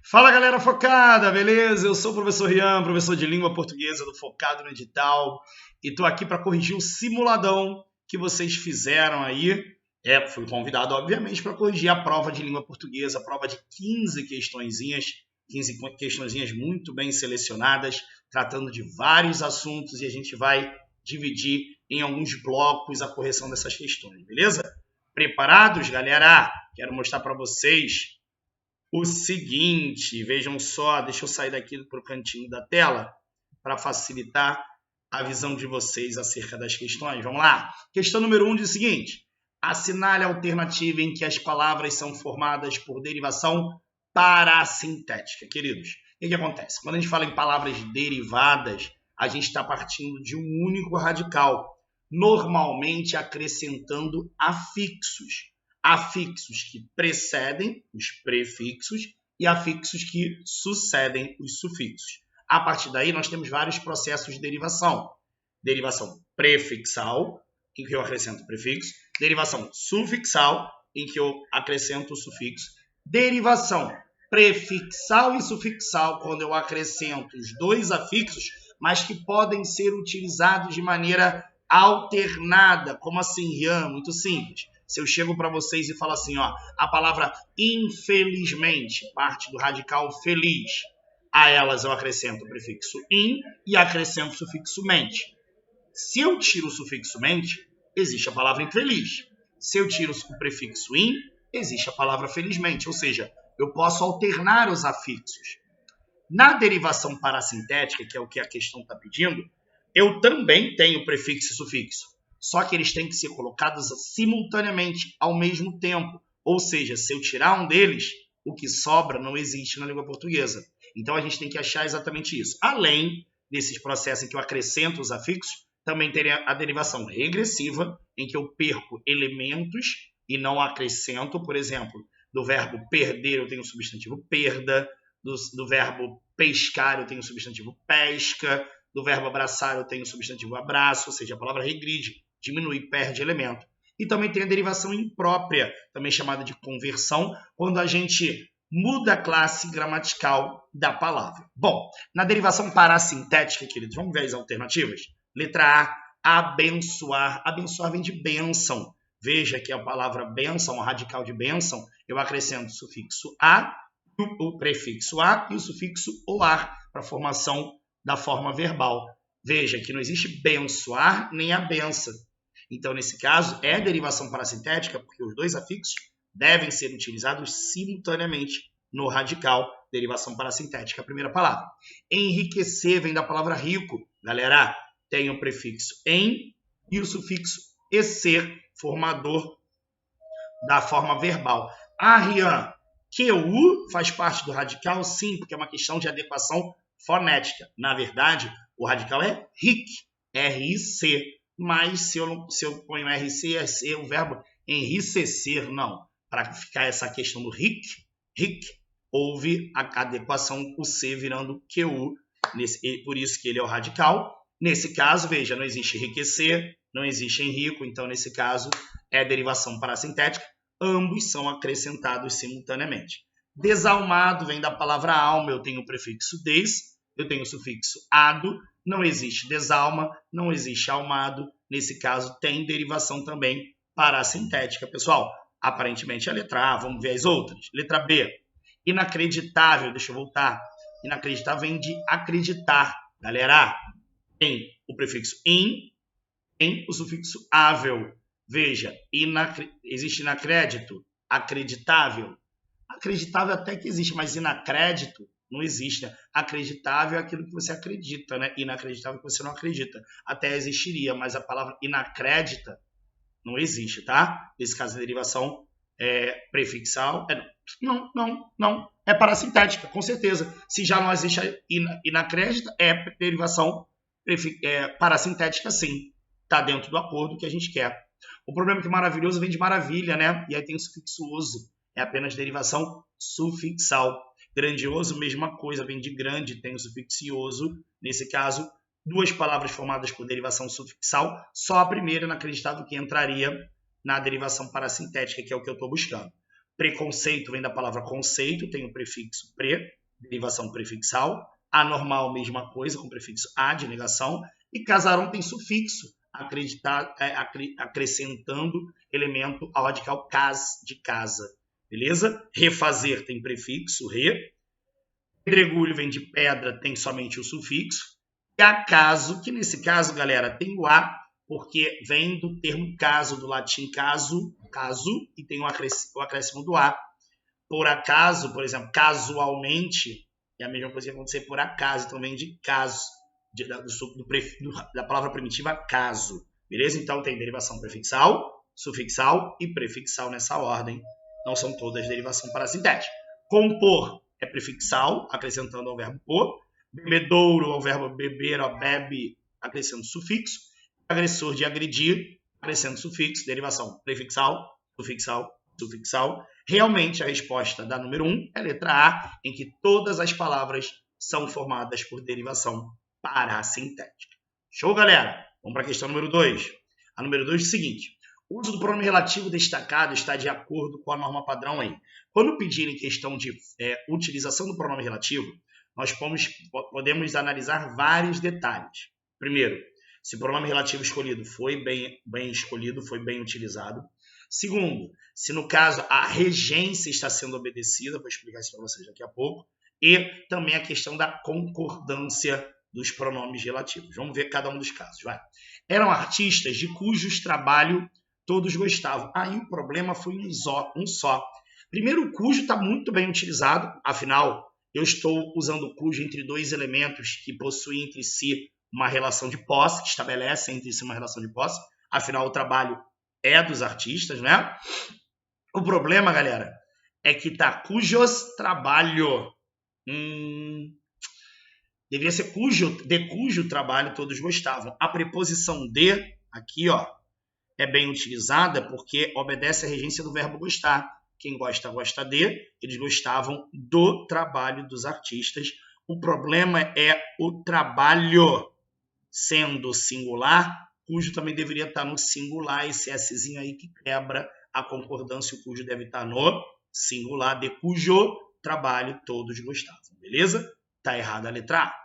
Fala galera focada, beleza? Eu sou o professor Rian, professor de língua portuguesa do Focado no Edital, e tô aqui para corrigir o simuladão que vocês fizeram aí. Fui convidado, obviamente, para corrigir a prova de língua portuguesa, a prova de 15 questõezinhas muito bem selecionadas, tratando de vários assuntos, e a gente vai dividir em alguns blocos a correção dessas questões, beleza? Preparados, galera? Quero mostrar para vocês o seguinte, vejam só, deixa eu sair daqui para o cantinho da tela para facilitar a visão de vocês acerca das questões. Vamos lá. Questão número 1 diz o seguinte: assinale a alternativa em que as palavras são formadas por derivação parassintética. Queridos, o que acontece? Quando a gente fala em palavras derivadas, a gente está partindo de um único radical, normalmente acrescentando afixos. Afixos que precedem os prefixos e afixos que sucedem os sufixos. A partir daí, nós temos vários processos de derivação. Derivação prefixal, em que eu acrescento o prefixo. Derivação sufixal, em que eu acrescento o sufixo. Derivação prefixal e sufixal, quando eu acrescento os dois afixos, mas que podem ser utilizados de maneira alternada. Como assim, Rian? Muito simples. Se eu chego para vocês e falo assim, ó, a palavra infelizmente parte do radical feliz. A elas eu acrescento o prefixo in e acrescento o sufixo mente. Se eu tiro o sufixo mente, existe a palavra infeliz. Se eu tiro o prefixo in, existe a palavra felizmente. Ou seja, eu posso alternar os afixos. Na derivação parassintética, que é o que a questão está pedindo, eu também tenho prefixo e sufixo. Só que eles têm que ser colocados simultaneamente, ao mesmo tempo. Ou seja, se eu tirar um deles, o que sobra não existe na língua portuguesa. Então, a gente tem que achar exatamente isso. Além desses processos em que eu acrescento os afixos, também teria a derivação regressiva, em que eu perco elementos e não acrescento. Por exemplo, do verbo perder eu tenho o substantivo perda, do verbo pescar eu tenho o substantivo pesca, do verbo abraçar eu tenho o substantivo abraço, ou seja, a palavra regride, diminui, perde elemento. E também tem a derivação imprópria, também chamada de conversão, quando a gente muda a classe gramatical da palavra. Bom, na derivação parassintética, queridos, vamos ver as alternativas? Letra A, abençoar. Abençoar vem de bênção. Veja que a palavra bênção, o radical de bênção, eu acrescento o sufixo a, o prefixo a e o sufixo oar, para a formação da forma verbal. Veja que não existe bençoar nem a benção. Então, nesse caso, é derivação parassintética, porque os dois afixos devem ser utilizados simultaneamente no radical, derivação parassintética, a primeira palavra. Enriquecer vem da palavra rico. Galera, tem o prefixo em e o sufixo ecer, formador da forma verbal. Rian, QU faz parte do radical? Sim, porque é uma questão de adequação fonética. Na verdade, o radical é ric, R-I-C. Mas se eu ponho RC, é o verbo enriquecer, não. Para ficar essa questão do ric, houve a adequação, o C virando QU, por isso que ele é o radical. Nesse caso, veja, não existe enriquecer, não existe enrico, então nesse caso é derivação parassintética. Ambos são acrescentados simultaneamente. Desalmado vem da palavra alma, eu tenho o prefixo des, eu tenho o sufixo ado, não existe desalma, não existe almado, nesse caso tem derivação também parassintética. Pessoal, aparentemente a letra A, vamos ver as outras. Letra B, inacreditável, deixa eu voltar, inacreditável vem de acreditar. Galera, tem o prefixo in, tem o sufixo ável. Veja, existe inacrédito, acreditável. Acreditável até que existe, mas inacrédito não existe. Né? Acreditável é aquilo que você acredita, né? Inacreditável é que você não acredita. Até existiria, mas a palavra inacrédita não existe, tá? Nesse caso, a derivação prefixal não. É parassintética, com certeza. Se já não existe inacrédita, é derivação parassintética, sim. Está dentro do acordo que a gente quer. O problema é que maravilhoso vem de maravilha, né? E aí tem o sufixo oso. É apenas derivação sufixal. Grandioso, mesma coisa, vem de grande, tem o sufixo ioso. Nesse caso, duas palavras formadas por derivação sufixal, só a primeira, inacreditável, que entraria na derivação parassintética, que é o que eu estou buscando. Preconceito vem da palavra conceito, tem o prefixo pre, derivação prefixal. Anormal, mesma coisa, com prefixo a, de negação. E casarão tem sufixo, acrescentando elemento radical cas, de casa. Beleza? Refazer tem prefixo re. Pedregulho vem de pedra, tem somente o sufixo. E acaso, que nesse caso, galera, tem o a, porque vem do termo caso, do latim caso, e tem o acréscimo do a. Por acaso, por exemplo, casualmente, é a mesma coisa que acontecer por acaso, então vem de caso, da palavra primitiva caso. Beleza? Então tem derivação prefixal, sufixal e prefixal nessa ordem. Não são todas derivação parasintética. Compor é prefixal, acrescentando ao verbo por. Bebedouro ao verbo beber, ó, bebe, acrescentando sufixo. Agressor de agredir, acrescentando sufixo, derivação prefixal, sufixal. Realmente a resposta da número 1 é a letra A, em que todas as palavras são formadas por derivação parasintética. Show, galera? Vamos para a questão número 2. A número 2 é o seguinte: o uso do pronome relativo destacado está de acordo com a norma padrão aí. Quando pedirem questão de utilização do pronome relativo, nós podemos analisar vários detalhes. Primeiro, se o pronome relativo escolhido foi bem escolhido, foi bem utilizado. Segundo, se no caso a regência está sendo obedecida, vou explicar isso para vocês daqui a pouco. E também a questão da concordância dos pronomes relativos. Vamos ver cada um dos casos. Vai. Eram artistas de cujos trabalho todos gostavam. Aí o problema foi um só. Primeiro, o cujo está muito bem utilizado, afinal, eu estou usando o cujo entre dois elementos que possuem entre si uma relação de posse, que estabelece entre si uma relação de posse. Afinal, o trabalho é dos artistas, né? O problema, galera, é que tá cujos trabalho. Deveria ser de cujo trabalho todos gostavam. A preposição de, aqui, ó, é bem utilizada porque obedece à regência do verbo gostar. Quem gosta, gosta de. Eles gostavam do trabalho dos artistas. O problema é o trabalho sendo singular, cujo também deveria estar no singular, esse Szinho aí que quebra a concordância, o cujo deve estar no singular, de cujo trabalho todos gostavam, beleza? Tá errada a letra A.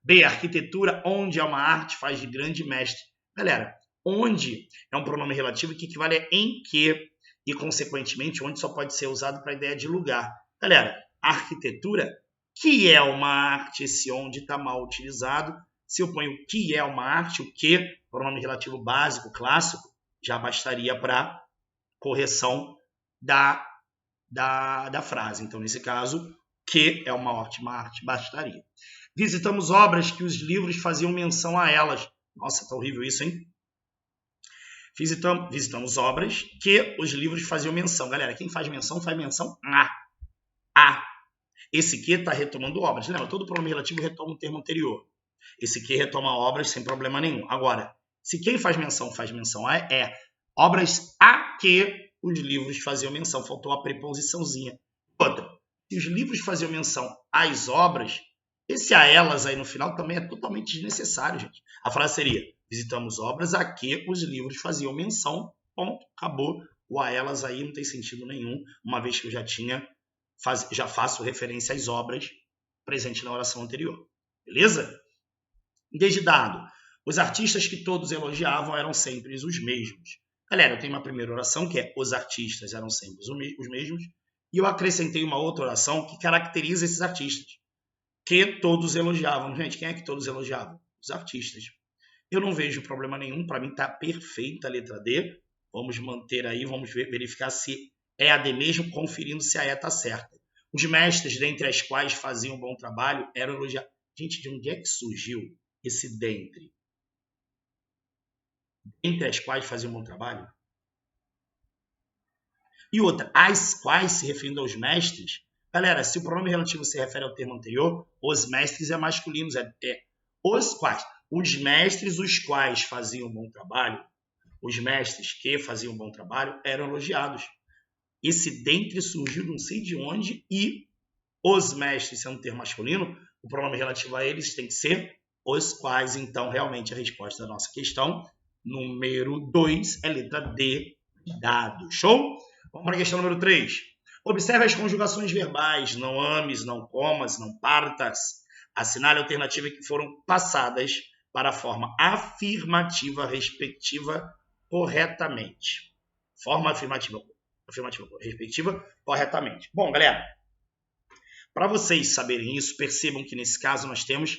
B, arquitetura, onde é uma arte, faz de grande mestre. Galera, onde é um pronome relativo que equivale a em que, e consequentemente, onde só pode ser usado para a ideia de lugar. Galera, arquitetura, que é uma arte, esse onde está mal utilizado. Se eu ponho que é uma arte, o que, pronome relativo básico, clássico, já bastaria para correção da frase. Então, nesse caso, que é uma ótima arte, bastaria. Visitamos obras que os livros faziam menção a elas. Nossa, tá horrível isso, hein? Visitamos obras que os livros faziam menção. Galera, quem faz menção a. Esse que está retomando obras. Lembra, todo pronome relativo retoma um termo anterior. Esse que retoma obras sem problema nenhum. Agora, se quem faz menção a é obras a que os livros faziam menção. Faltou a preposiçãozinha. Outra, se os livros faziam menção às obras, esse a elas aí no final também é totalmente desnecessário, gente. A frase seria: visitamos obras a que os livros faziam menção. Ponto, acabou. O a elas aí não tem sentido nenhum, uma vez que eu já faço referência às obras presentes na oração anterior. Beleza? Desde dado, os artistas que todos elogiavam eram sempre os mesmos. Galera, eu tenho uma primeira oração que é: os artistas eram sempre os mesmos. E eu acrescentei uma outra oração que caracteriza esses artistas, que todos elogiavam. Gente, quem é que todos elogiavam? Os artistas. Eu não vejo problema nenhum, para mim está perfeita a letra D. Vamos manter aí, vamos verificar se é a D mesmo, conferindo se a E está certa. Os mestres, dentre as quais faziam um bom trabalho, eram elogiados. Gente, de onde é que surgiu esse dentre? Dentre as quais faziam um bom trabalho? E outra, as quais se referindo aos mestres. Galera, se o pronome relativo se refere ao termo anterior, os mestres é masculino, é os quais. Os mestres, os quais faziam um bom trabalho, os mestres que faziam um bom trabalho, eram elogiados. Esse dentre surgiu não sei de onde, e os mestres, sendo um termo masculino, o pronome relativo a eles tem que ser os quais. Então, realmente, a resposta da nossa questão, número 2, é letra D, dado. Show? Vamos para a questão número 3. Observe as conjugações verbais, não ames, não comas, não partas. Assinale a alternativa que foram passadas para a forma afirmativa respectiva corretamente. Forma afirmativa respectiva corretamente. Bom, galera, para vocês saberem isso, percebam que nesse caso nós temos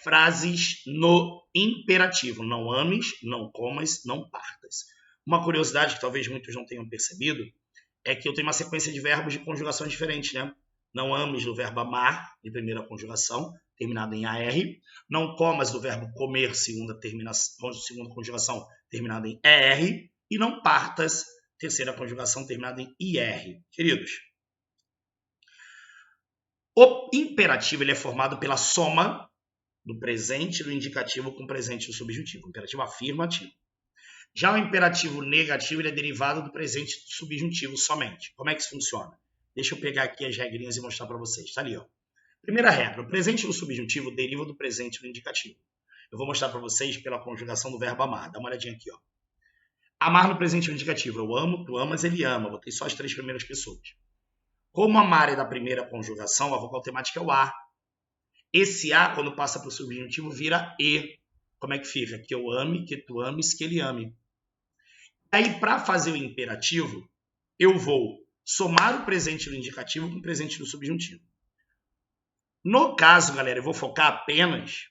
frases no imperativo. Não ames, não comas, não partas. Uma curiosidade que talvez muitos não tenham percebido é que eu tenho uma sequência de verbos de conjugações diferentes, né? Não ames do verbo amar, de primeira conjugação, terminado em AR. Não comas do verbo comer, segunda conjugação, terminada em ER. E não partas, terceira conjugação, terminada em IR. Queridos, o imperativo ele é formado pela soma do presente do indicativo com o presente do subjuntivo. O imperativo afirmativo. Já o imperativo negativo ele é derivado do presente do subjuntivo somente. Como é que isso funciona? Deixa eu pegar aqui as regrinhas e mostrar para vocês. Está ali, ó. Primeira regra, o presente do subjuntivo deriva do presente do indicativo. Eu vou mostrar para vocês pela conjugação do verbo amar. Dá uma olhadinha aqui, ó. Amar no presente do indicativo. Eu amo, tu amas, ele ama. Botei só as três primeiras pessoas. Como amar é da primeira conjugação, a vogal temática é o a. Esse a, quando passa para o subjuntivo, vira e. Como é que fica? Que eu ame, que tu ames, que ele ame. Aí, para fazer o imperativo, eu vou somar o presente do indicativo com o presente do subjuntivo. No caso, galera, eu vou focar apenas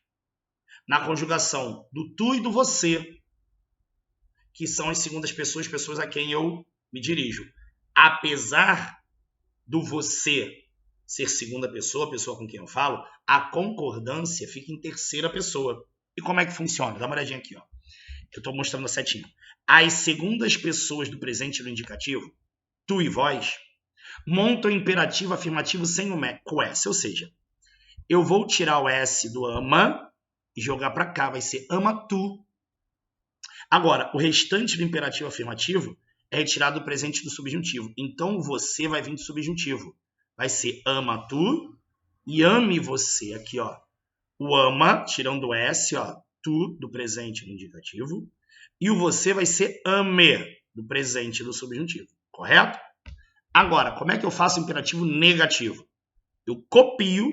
na conjugação do tu e do você, que são as segundas pessoas a quem eu me dirijo. Apesar do você ser segunda pessoa, a pessoa com quem eu falo, a concordância fica em terceira pessoa. E como é que funciona? Dá uma olhadinha aqui, ó. Eu estou mostrando a setinha. As segundas pessoas do presente do indicativo, tu e vós, montam o imperativo afirmativo sem o S. Ou seja, eu vou tirar o S do ama e jogar para cá. Vai ser ama tu. Agora, o restante do imperativo afirmativo é retirado do presente do subjuntivo. Então, você vai vir do subjuntivo. Vai ser ama tu e ame você. Aqui, ó. O ama, tirando o S, ó, tu, do presente do indicativo. E o você vai ser ame, do presente do subjuntivo. Correto? Agora, como é que eu faço o imperativo negativo? Eu copio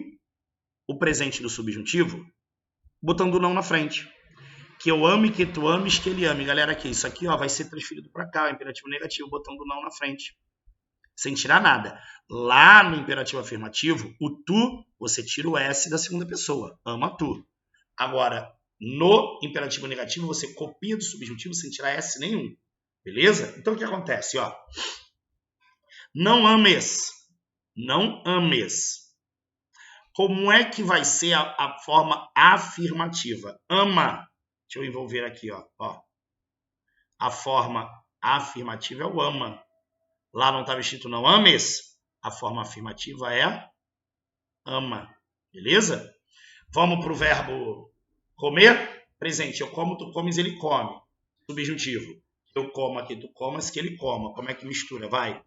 o presente do subjuntivo, botando o não na frente. Que eu ame, que tu ames, que ele ame. Galera, aqui, isso aqui ó, vai ser transferido para cá, o imperativo negativo, botando o não na frente. Sem tirar nada. Lá no imperativo afirmativo, o tu, você tira o S da segunda pessoa. Ama tu. Agora, no imperativo negativo, você copia do subjuntivo sem tirar S nenhum. Beleza? Então, o que acontece? Ó? Não ames. Não ames. Como é que vai ser a forma afirmativa? Ama. Deixa eu envolver aqui, ó. A forma afirmativa é o ama. Lá não estava escrito não ames. A forma afirmativa é ama. Beleza? Vamos para o verbo comer. Presente. Eu como, tu comes, ele come. Subjuntivo. Eu como aqui, tu comas, que ele coma. Como é que mistura? Vai.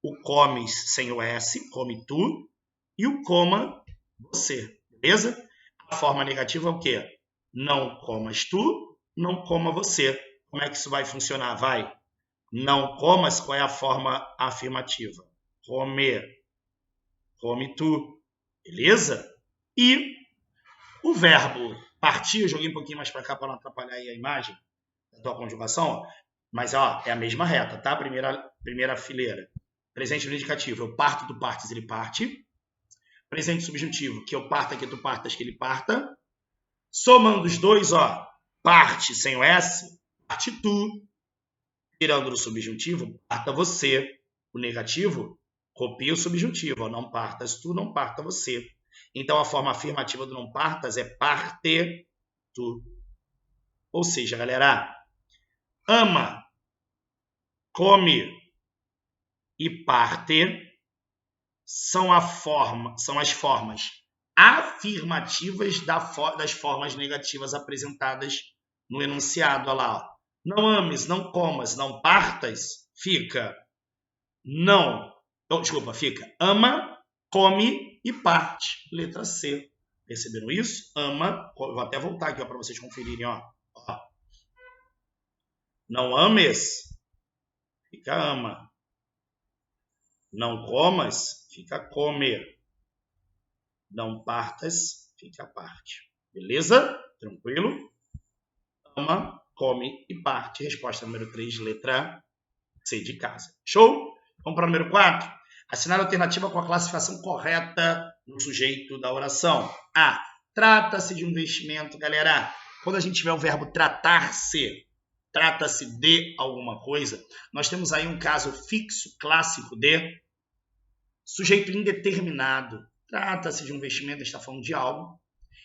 O comes sem o S, come tu. E o coma, você. Beleza? A forma negativa é o quê? Não comas tu, não coma você. Como é que isso vai funcionar? Vai. Não comas, qual é a forma afirmativa? Comer. Come tu. Beleza? E o verbo partir, eu joguei um pouquinho mais para cá para não atrapalhar aí a imagem da tua conjugação, mas ó, é a mesma reta, tá? Primeira fileira. Presente no indicativo, eu parto, tu partes, ele parte. Presente subjuntivo, que eu parta, que tu partas, que ele parta. Somando os dois, ó, parte sem o S, parte tu. Tirando do subjuntivo, parta você. O negativo, copia o subjuntivo. Ó, não partas tu, não parta você. Então, a forma afirmativa do não partas é parte tu. Ou seja, galera, ama, come e parte são as formas afirmativas das formas negativas apresentadas no enunciado. Olha lá, ó. Não ames, não comas, não partas, fica fica ama, come e parte. Letra C. Perceberam isso? Ama, vou até voltar aqui para vocês conferirem. Ó. Não ames, fica ama. Não comas, fica comer. Não partas, fica parte. Beleza? Tranquilo? Toma, come e parte. Resposta número 3, letra C de casa. Show? Vamos para o número 4. Assinar a alternativa com a classificação correta no sujeito da oração. A. Trata-se de um investimento, galera. Quando a gente tiver o verbo tratar-se, trata-se de alguma coisa, nós temos aí um caso fixo, clássico de sujeito indeterminado. Trata-se de um investimento, a gente está falando de algo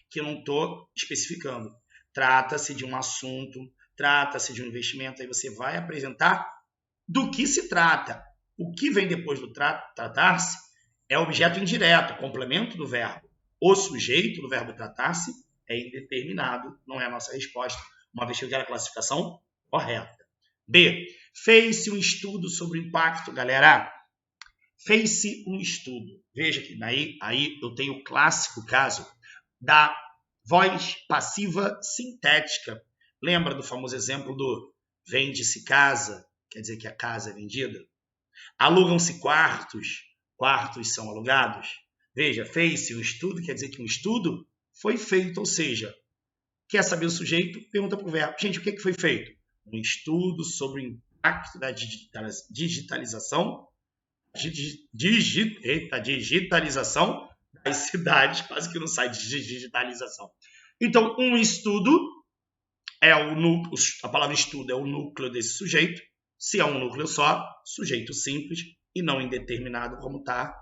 que eu não estou especificando. Trata-se de um assunto, trata-se de um investimento, aí você vai apresentar do que se trata. O que vem depois do tratar-se é objeto indireto, complemento do verbo. O sujeito do verbo tratar-se é indeterminado, não é a nossa resposta, uma vez que eu quero a classificação correta. B. Fez-se um estudo sobre o impacto, galera. Fez-se um estudo. Veja que aí eu tenho o clássico caso da voz passiva sintética. Lembra do famoso exemplo do vende-se casa? Quer dizer que a casa é vendida. Alugam-se quartos, quartos são alugados. Veja, fez-se um estudo, quer dizer que um estudo foi feito, ou seja, quer saber o sujeito, pergunta para o verbo. Gente, o que foi feito? Um estudo sobre o impacto da digitalização, digitalização das cidades, quase que não sai de digitalização. Então, um estudo é a palavra estudo é o núcleo desse sujeito. Se é um núcleo só, sujeito simples e não indeterminado, como está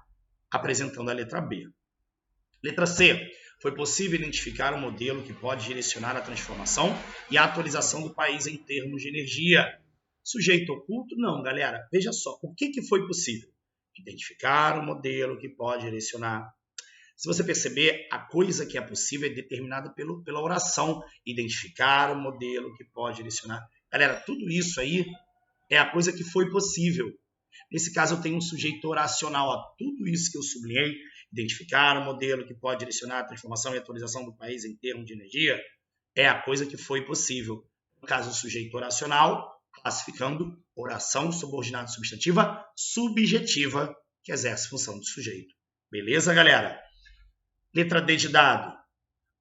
apresentando a letra B. Letra C. Foi possível identificar um modelo que pode direcionar a transformação e a atualização do país em termos de energia. Sujeito oculto? Não, galera. Veja só. O que foi possível? Identificar um modelo que pode direcionar. Se você perceber, a coisa que é possível é determinada pela oração. Identificar um modelo que pode direcionar. Galera, tudo isso aí é a coisa que foi possível. Nesse caso, eu tenho um sujeito oracional. Ó, tudo isso que eu sublinhei, identificar um modelo que pode direcionar a transformação e atualização do país em termos de energia, é a coisa que foi possível. No caso, o sujeito oracional, classificando oração subordinada substantiva subjetiva, que exerce função do sujeito. Beleza, galera? Letra D de dado.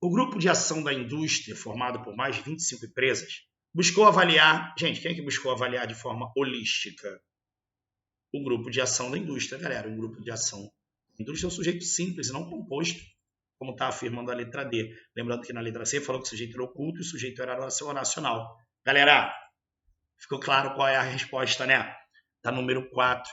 O grupo de ação da indústria, formado por mais de 25 empresas, buscou avaliar... Gente, quem é que buscou avaliar de forma holística? O grupo de ação da indústria, galera. O grupo de ação da indústria é um sujeito simples e não composto, como está afirmando a letra D. Lembrando que na letra C falou que o sujeito era oculto e o sujeito era oracional. Galera, ficou claro qual é a resposta, né? Tá número 4.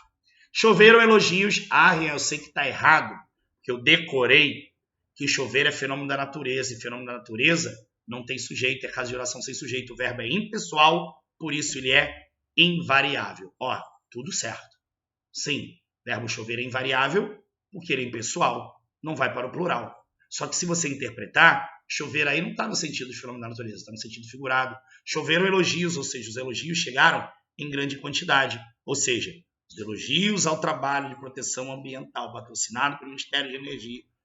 Choveram elogios. Eu sei que está errado, que eu decorei que chover é fenômeno da natureza, e fenômeno da natureza não tem sujeito, é caso de oração sem sujeito. O verbo é impessoal, por isso ele é invariável. Ó, tudo certo. Sim, verbo chover é invariável, porque ele é impessoal, não vai para o plural. Só que se você interpretar, chover aí não está no sentido de fenômeno da natureza, está no sentido figurado. Choveram elogios, ou seja, os elogios chegaram em grande quantidade. Ou seja, os elogios ao trabalho de proteção ambiental patrocinado pelo Ministério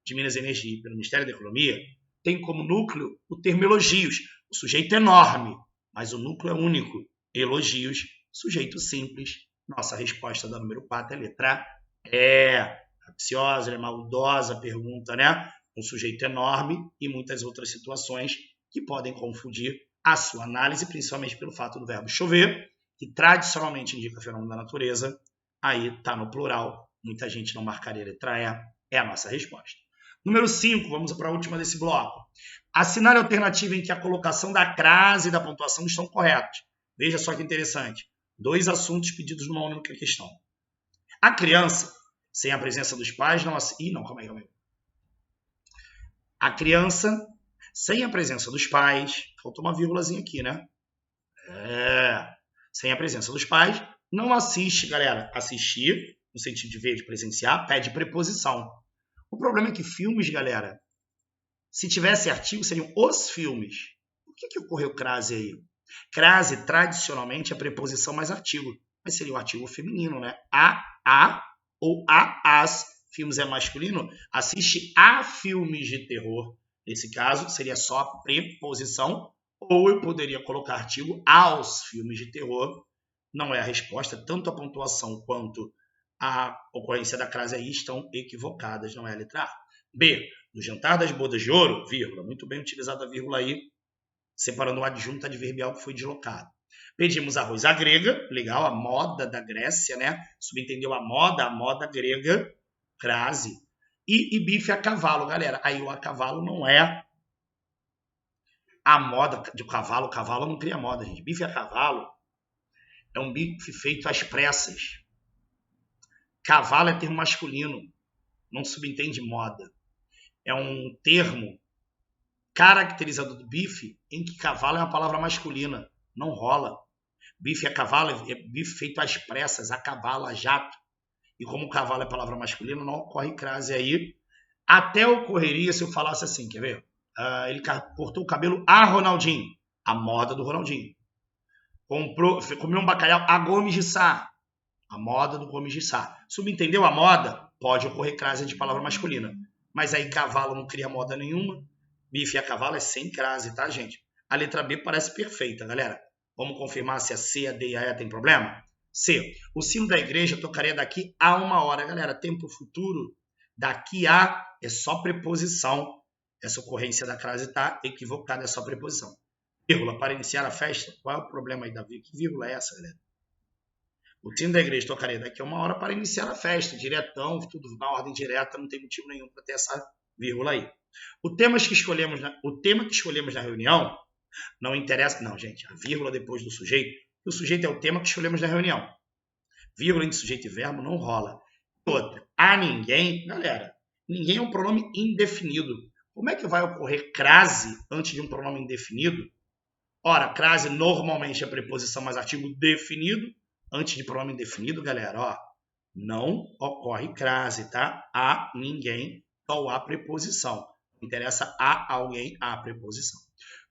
de Minas e Energia e pelo Ministério da Economia tem como núcleo o termo elogios. O sujeito é enorme, mas o núcleo é único. Elogios, sujeito simples. Nossa resposta da número 4 é a letra E. Capciosa, maldosa pergunta, né? Um sujeito enorme e muitas outras situações que podem confundir a sua análise, principalmente pelo fato do verbo chover, que tradicionalmente indica fenômeno da natureza. Aí está no plural. Muita gente não marcaria a letra E. É a nossa resposta. Número 5, vamos para a última desse bloco. Assinale a alternativa em que a colocação da crase e da pontuação estão corretas. Veja só que interessante. 2 assuntos pedidos numa única questão. A criança, sem a presença dos pais, não... calma aí. A criança, sem a presença dos pais... Faltou uma vírgulazinha aqui, né? Sem a presença dos pais, não assiste, galera. Assistir, no sentido de ver, de presenciar, pede preposição. O problema é que filmes, galera, se tivesse artigo, seriam os filmes. Por que ocorreu crase aí? Crase, tradicionalmente, é preposição mais artigo. Mas seria o artigo feminino, né? A ou as. Filmes é masculino. Assiste a filmes de terror. Nesse caso, seria só preposição. Ou eu poderia colocar artigo aos filmes de terror. Não é a resposta. Tanto a pontuação quanto a ocorrência da crase aí estão equivocadas, não é a letra A. B, no jantar das bodas de ouro, vírgula, muito bem utilizada a vírgula aí, separando o adjunto adverbial que foi deslocado. Pedimos arroz à grega, legal, a moda da Grécia, né? Subentendeu a moda grega, crase. E bife a cavalo, galera. Aí o a cavalo não é a moda de cavalo. Cavalo não cria moda, gente. Bife a cavalo é um bife feito às pressas. Cavalo é termo masculino, não subentende moda. É um termo caracterizador do bife em que cavalo é uma palavra masculina. Não rola. Bife a cavalo é bife feito às pressas, a cavalo, a jato. E como cavalo é palavra masculina, não ocorre crase aí. Até ocorreria se eu falasse assim, quer ver? Ele cortou o cabelo a Ronaldinho, a moda do Ronaldinho. Comeu um bacalhau a Gomes de Sá, a moda do Gomes de Sá. Subentendeu a moda? Pode ocorrer crase de palavra masculina. Mas aí cavalo não cria moda nenhuma. Bife a cavalo é sem crase, tá, gente? A letra B parece perfeita, galera. Vamos confirmar se a C, a D e a E tem problema? C. O sino da igreja tocaria daqui a 1 hora. Galera, tempo futuro, daqui a é só preposição. Essa ocorrência da crase está equivocada, é só preposição. Vírgula, para iniciar a festa. Qual é o problema aí, Davi? Que vírgula é essa, galera? O sino da igreja tocaria daqui a 1 hora para iniciar a festa. Diretão, tudo na ordem direta, não tem motivo nenhum para ter essa vírgula aí. O tema que escolhemos na reunião não interessa. Não, gente, a vírgula depois do sujeito. O sujeito é o tema que escolhemos na reunião. Vírgula entre sujeito e verbo não rola. Outra, a ninguém, galera, ninguém é um pronome indefinido. Como é que vai ocorrer crase antes de um pronome indefinido? Ora, crase normalmente é preposição mais artigo definido. Antes de pronome indefinido, galera, ó, não ocorre crase, tá? A ninguém, só a preposição. Interessa a alguém, a preposição.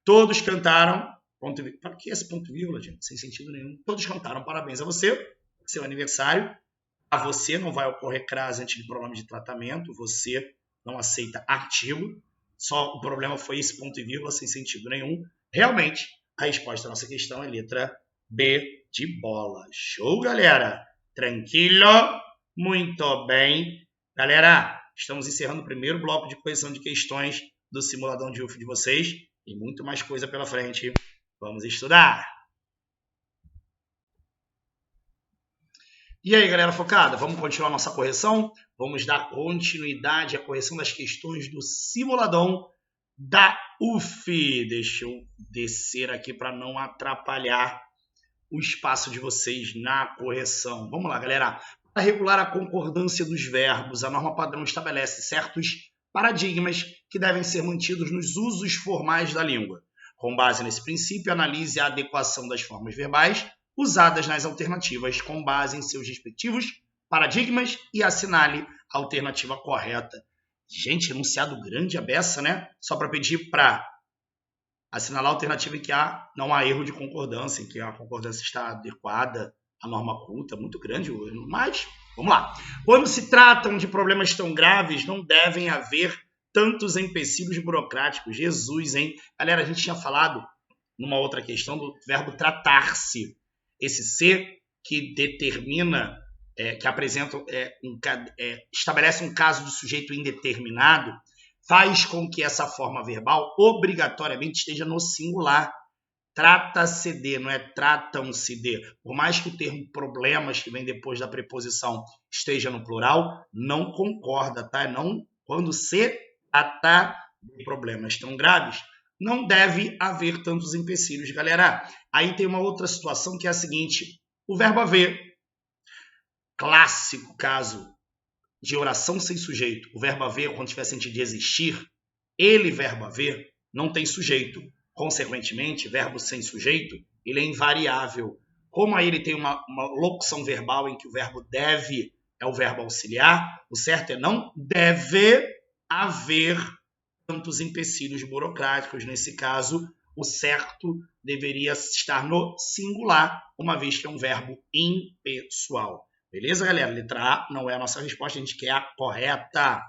Todos cantaram. Ponto, para que esse ponto vírgula, gente? Sem sentido nenhum. Todos cantaram parabéns a você, seu aniversário. A você não vai ocorrer crase antes de pronome de tratamento. Você não aceita artigo. Só o problema foi esse ponto e vírgula sem sentido nenhum. Realmente, a resposta à nossa questão é letra B de bola. Show, galera? Tranquilo? Muito bem. Galera, estamos encerrando o primeiro bloco de correção de questões do simuladão de UF de vocês. E muito mais coisa pela frente. Vamos estudar. E aí, galera focada? Vamos continuar nossa correção? Vamos dar continuidade à correção das questões do simuladão da UF. Deixa eu descer aqui para não atrapalhar o espaço de vocês na correção. Vamos lá, galera. Para regular a concordância dos verbos, a norma padrão estabelece certos paradigmas que devem ser mantidos nos usos formais da língua. Com base nesse princípio, analise a adequação das formas verbais usadas nas alternativas com base em seus respectivos paradigmas e assinale a alternativa correta. Gente, enunciado grande a beça, né? Só para pedir para assinalar a alternativa em que não há erro de concordância, em que a concordância está adequada à norma culta. Muito grande o erro, mas vamos lá. Quando se tratam de problemas tão graves, não devem haver tantos empecilhos burocráticos. Jesus, hein? Galera, a gente tinha falado numa outra questão do verbo tratar-se. Esse ser que determina, que apresenta, estabelece um caso de sujeito indeterminado, faz com que essa forma verbal obrigatoriamente esteja no singular. Trata-se de, não é tratam-se de. Por mais que o termo problemas, que vem depois da preposição, esteja no plural, não concorda, tá? Não, quando se trata de problemas tão graves, não deve haver tantos empecilhos, galera. Aí tem uma outra situação que é a seguinte. O verbo haver, clássico caso de oração sem sujeito. O verbo haver, quando tiver sentido de existir, ele, verbo haver, não tem sujeito. Consequentemente, verbo sem sujeito, ele é invariável. Como aí ele tem uma locução verbal em que o verbo deve é o verbo auxiliar, o certo é não deve haver tantos empecilhos burocráticos. Nesse caso, o certo deveria estar no singular, uma vez que é um verbo impessoal. Beleza, galera? Letra A não é a nossa resposta, a gente quer a correta.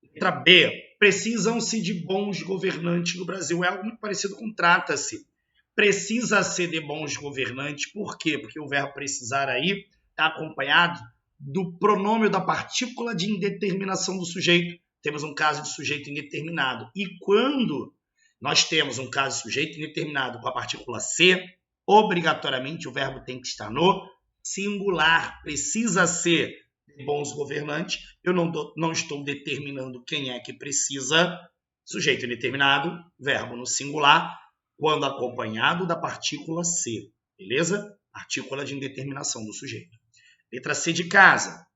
Letra B. Precisam-se de bons governantes no Brasil. É algo muito parecido com trata-se. Precisa-se de bons governantes. Por quê? Porque o verbo precisar aí está acompanhado do pronome da partícula de indeterminação do sujeito. Temos um caso de sujeito indeterminado. E quando nós temos um caso de sujeito indeterminado com a partícula ser, obrigatoriamente o verbo tem que estar no singular. Precisa ser bons governantes. Eu não estou determinando quem é que precisa. Sujeito indeterminado, verbo no singular, quando acompanhado da partícula ser. Beleza? Partícula de indeterminação do sujeito. Letra C de casa.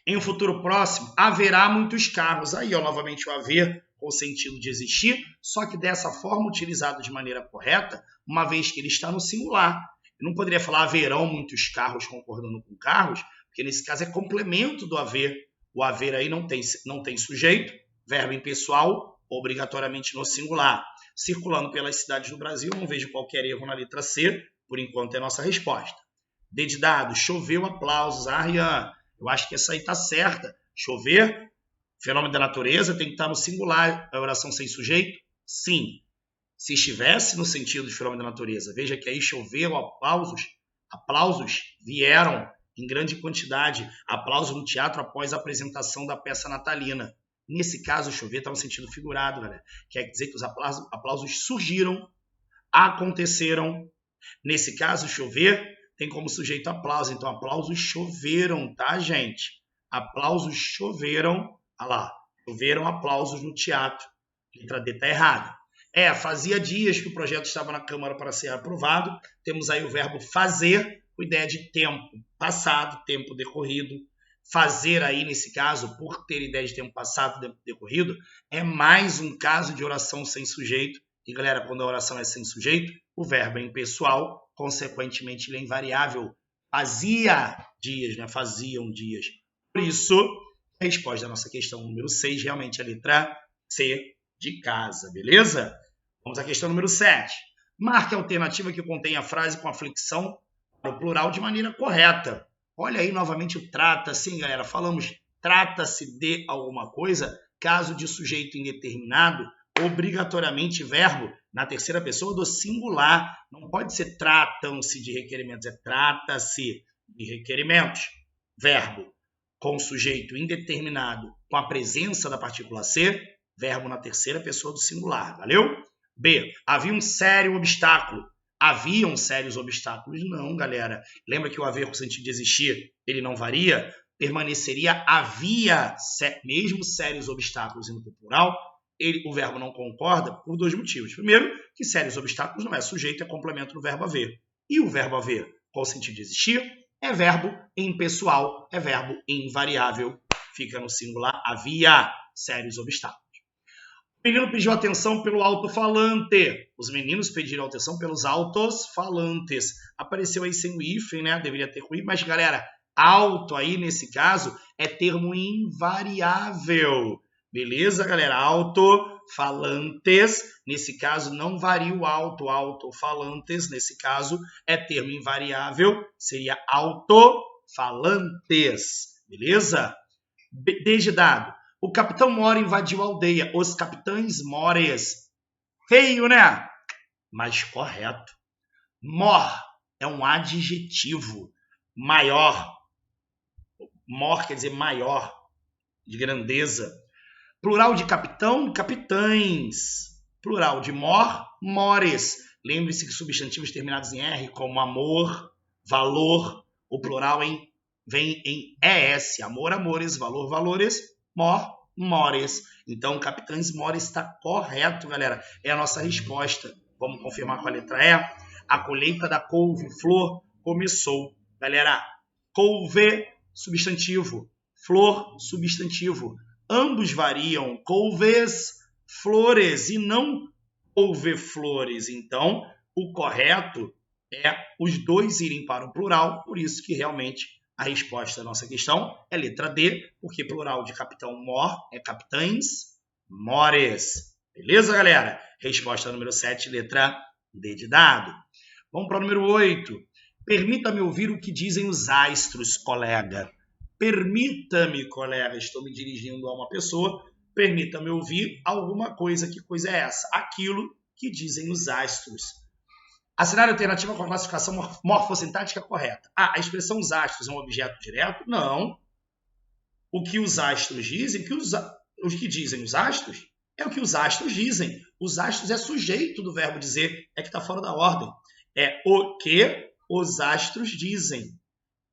Em um futuro próximo, haverá muitos carros. Aí, ó, novamente o haver com o sentido de existir, só que dessa forma utilizado de maneira correta, uma vez que ele está no singular. Eu não poderia falar haverão muitos carros concordando com carros, porque nesse caso é complemento do haver. O haver aí não tem sujeito, verbo impessoal, obrigatoriamente no singular. Circulando pelas cidades do Brasil, não vejo qualquer erro na letra C, por enquanto é a nossa resposta. D de dado, choveu, aplausos. Rian, eu acho que essa aí está certa. Chover, fenômeno da natureza, tem que estar no singular. A oração sem sujeito? Sim. Se estivesse no sentido de fenômeno da natureza, veja que aí choveu, aplausos vieram em grande quantidade. Aplausos no teatro após a apresentação da peça natalina. Nesse caso, chover está no sentido figurado, galera. Quer dizer que os aplausos surgiram, aconteceram. Nesse caso, chover tem como sujeito aplauso. Então, aplausos choveram, tá, gente? Aplausos choveram. Olha lá. Choveram aplausos no teatro. Letra D está errada. Fazia dias que o projeto estava na Câmara para ser aprovado. Temos aí o verbo fazer, com ideia de tempo passado, tempo decorrido. Fazer aí, nesse caso, por ter ideia de tempo passado, tempo decorrido, é mais um caso de oração sem sujeito. E, galera, quando a oração é sem sujeito, o verbo é impessoal, consequentemente, ele é invariável. Fazia dias, né? Faziam dias. Por isso, a resposta da nossa questão número 6, realmente a letra C de casa, beleza? Vamos à questão número 7. Marque a alternativa que contém a frase com a flexão para o plural de maneira correta. Olha aí novamente o trata-se, hein, galera? Falamos trata-se de alguma coisa, caso de sujeito indeterminado, obrigatoriamente verbo na terceira pessoa do singular. Não pode ser tratam-se de requerimentos, é trata-se de requerimentos. Verbo com sujeito indeterminado com a presença da partícula ser, verbo na terceira pessoa do singular. Valeu? B. Havia um sério obstáculo. Haviam sérios obstáculos? Não, galera. Lembra que o haver com o sentido de existir, ele não varia? Permaneceria havia, mesmo sérios obstáculos indo para o plural, o verbo não concorda por dois motivos. Primeiro, que sérios obstáculos não é sujeito, é complemento do verbo haver. E o verbo haver com o sentido de existir é verbo impessoal, é verbo invariável. Fica no singular, havia sérios obstáculos. O menino pediu atenção pelo alto-falante. Os meninos pediram atenção pelos altos-falantes. Apareceu aí sem o hífen, né? Deveria ter com o hífen, mas, galera, alto aí, nesse caso, é termo invariável. Beleza, galera? Alto-falantes. Nesse caso, não varia o alto. Alto-falantes, nesse caso, é termo invariável. Seria alto-falantes. Beleza? D de dado. O capitão Mora invadiu a aldeia. Os capitães mores. Feio, né? Mas correto. Mor é um adjetivo. Maior. Mor quer dizer maior, de grandeza. Plural de capitão, capitães. Plural de mor, mores. Lembre-se que substantivos terminados em R, como amor, valor, o plural vem em ES. Amor, amores, valor, valores. Mor, mores. Então, capitães mores está correto, galera. É a nossa resposta. Vamos confirmar com a letra E. A colheita da couve-flor começou. Galera, couve, substantivo. Flor, substantivo. Ambos variam couves, flores e não couve-flores. Então, o correto é os dois irem para o plural. Por isso que realmente a resposta da nossa questão é letra D, porque plural de capitão mor é capitães mores. Beleza, galera? Resposta número 7, letra D de dado. Vamos para o número 8. Permita-me ouvir o que dizem os astros, colega. Permita-me, colega, estou me dirigindo a uma pessoa. Permita-me ouvir alguma coisa. Que coisa é essa? Aquilo que dizem os astros. Assinar a alternativa com a classificação morfossintática correta. A expressão os astros é um objeto direto? Não. O que os astros dizem, os que dizem os astros, é o que os astros dizem. Os astros é sujeito do verbo dizer, é que está fora da ordem. É o que os astros dizem.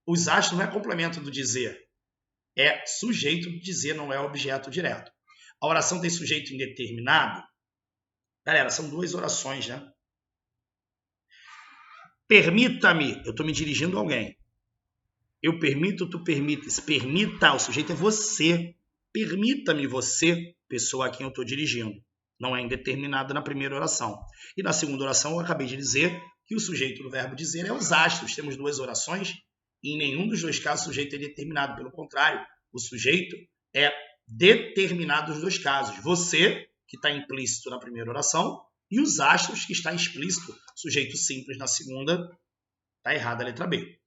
Os astros não é complemento do dizer. É sujeito do dizer, não é objeto direto. A oração tem sujeito indeterminado? Galera, são duas orações, né? Permita-me, eu estou me dirigindo a alguém. Eu permito, tu permites. Permita, o sujeito é você. Permita-me você, pessoa a quem eu estou dirigindo. Não é indeterminado na primeira oração. E na segunda oração eu acabei de dizer que o sujeito do verbo dizer é os astros. Temos duas orações e em nenhum dos dois casos o sujeito é determinado. Pelo contrário, o sujeito é determinado nos dois casos. Você, que está implícito na primeira oração, e os astros, que está explícito, sujeito simples na segunda. Está errada a letra B.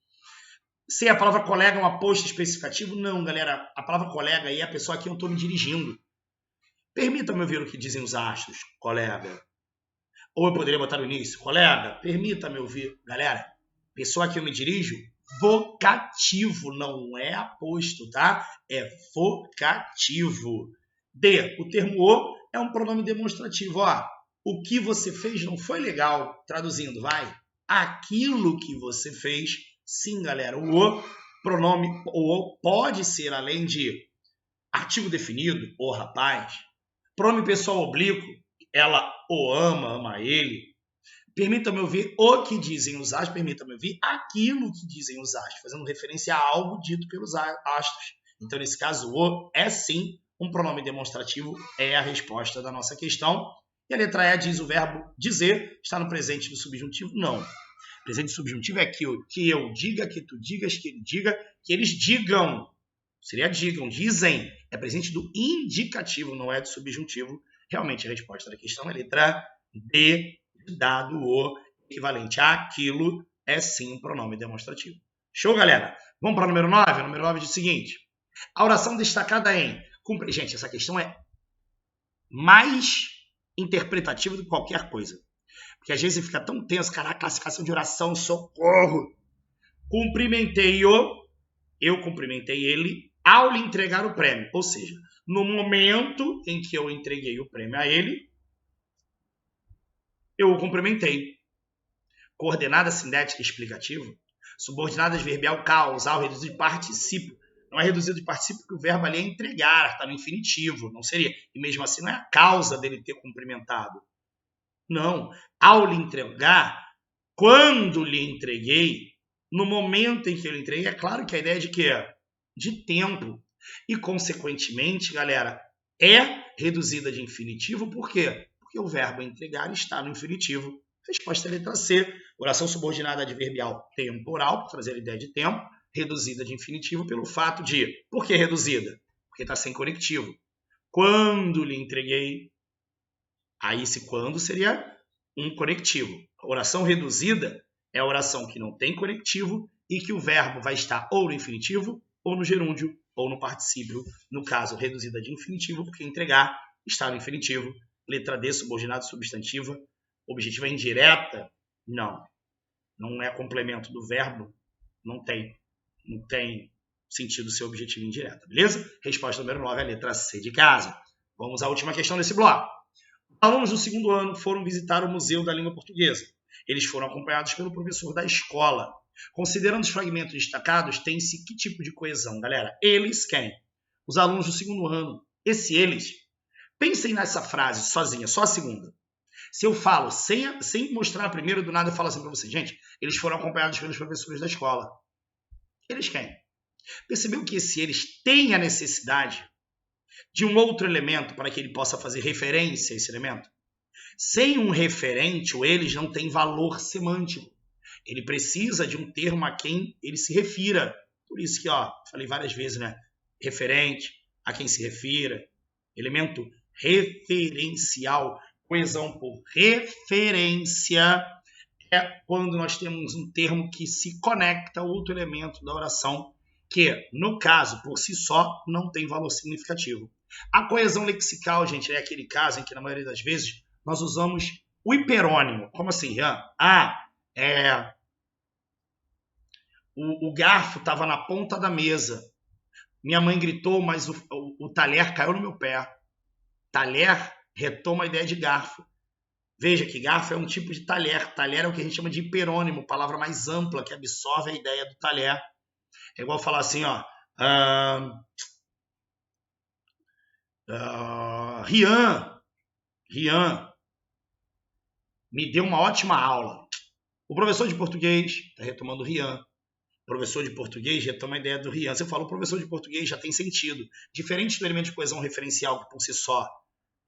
Se a palavra colega é um aposto especificativo, não, galera. A palavra colega aí é a pessoa a quem eu estou me dirigindo. Permita-me ouvir o que dizem os astros, colega. Ou eu poderia botar no início, colega, permita-me ouvir. Galera, pessoa a quem eu me dirijo, vocativo, não é aposto, tá? É vocativo. D, o termo o é um pronome demonstrativo. Ó, o que você fez não foi legal. Traduzindo, vai. Aquilo que você fez. Sim, galera, o pronome o pode ser, além de artigo definido, o rapaz, pronome pessoal oblíquo, ela o ama, ama ele. Permita-me ouvir o que dizem os astros, permita-me ouvir aquilo que dizem os astros, fazendo referência a algo dito pelos astros. Então, nesse caso, o é sim um pronome demonstrativo, é a resposta da nossa questão. E a letra E diz o verbo dizer, está no presente do subjuntivo? Não. Presente subjuntivo é que eu diga, que tu digas, que ele diga, que eles digam. Seria digam, dizem. É presente do indicativo, não é do subjuntivo. Realmente a resposta da questão é a letra D, dado o equivalente àquilo, é sim um pronome demonstrativo. Show, galera? Vamos para o número 9? O número 9 diz o seguinte. A oração destacada em... Gente, essa questão é mais interpretativa do que qualquer coisa. Porque às vezes você fica tão tenso, caraca, classificação de oração, socorro. Cumprimentei-o, eu cumprimentei ele ao lhe entregar o prêmio. Ou seja, no momento em que eu entreguei o prêmio a ele, eu o cumprimentei. Coordenada sintética explicativa, subordinada adverbial causal, reduzido de particípio. Não é reduzido de particípio porque o verbo ali é entregar, está no infinitivo, não seria. E mesmo assim não é a causa dele ter cumprimentado. Não, ao lhe entregar, quando lhe entreguei, no momento em que eu lhe entreguei, é claro que a ideia é de quê? De tempo. E, consequentemente, galera, é reduzida de infinitivo, por quê? Porque o verbo entregar está no infinitivo. Resposta é a letra C. Oração subordinada adverbial temporal, para trazer a ideia de tempo, reduzida de infinitivo pelo fato de... Por que reduzida? Porque está sem conectivo. Quando lhe entreguei... Aí esse quando seria um conectivo. A oração reduzida é a oração que não tem conectivo e que o verbo vai estar ou no infinitivo, ou no gerúndio, ou no particípio. No caso, reduzida de infinitivo, porque entregar está no infinitivo. Letra D, subordinado substantiva. Objetiva indireta? Não. Não é complemento do verbo. Não tem sentido ser objetivo indireta. Beleza? Resposta número 9 é a letra C de casa. Vamos à última questão desse bloco. Alunos do segundo ano foram visitar o Museu da Língua Portuguesa. Eles foram acompanhados pelo professor da escola. Considerando os fragmentos destacados, tem-se que tipo de coesão, galera? Eles quem? Os alunos do segundo ano. Esse eles. Pensem nessa frase sozinha, só a segunda. Se eu falo, sem mostrar a primeira, do nada eu falo assim para vocês. Gente, eles foram acompanhados pelos professores da escola. Eles quem? Percebeu que esse eles tem a necessidade de um outro elemento para que ele possa fazer referência a esse elemento? Sem um referente, o eles não tem valor semântico. Ele precisa de um termo a quem ele se refira. Por isso que, falei várias vezes, né? Referente, a quem se refira. Elemento referencial. Coesão por referência é quando nós temos um termo que se conecta a outro elemento da oração, que, no caso, por si só, não tem valor significativo. A coesão lexical, gente, é aquele caso em que, na maioria das vezes, nós usamos o hiperônimo. Como assim, Rian? O garfo estava na ponta da mesa. Minha mãe gritou, mas o talher caiu no meu pé. Talher retoma a ideia de garfo. Veja que garfo é um tipo de talher. Talher é o que a gente chama de hiperônimo, palavra mais ampla que absorve a ideia do talher. É igual falar assim, ó. Rian me deu uma ótima aula. O professor de português, está retomando Rian. Professor de português retoma a ideia do Rian. Você fala, o professor de português já tem sentido. Diferente do elemento de coesão referencial, que por si só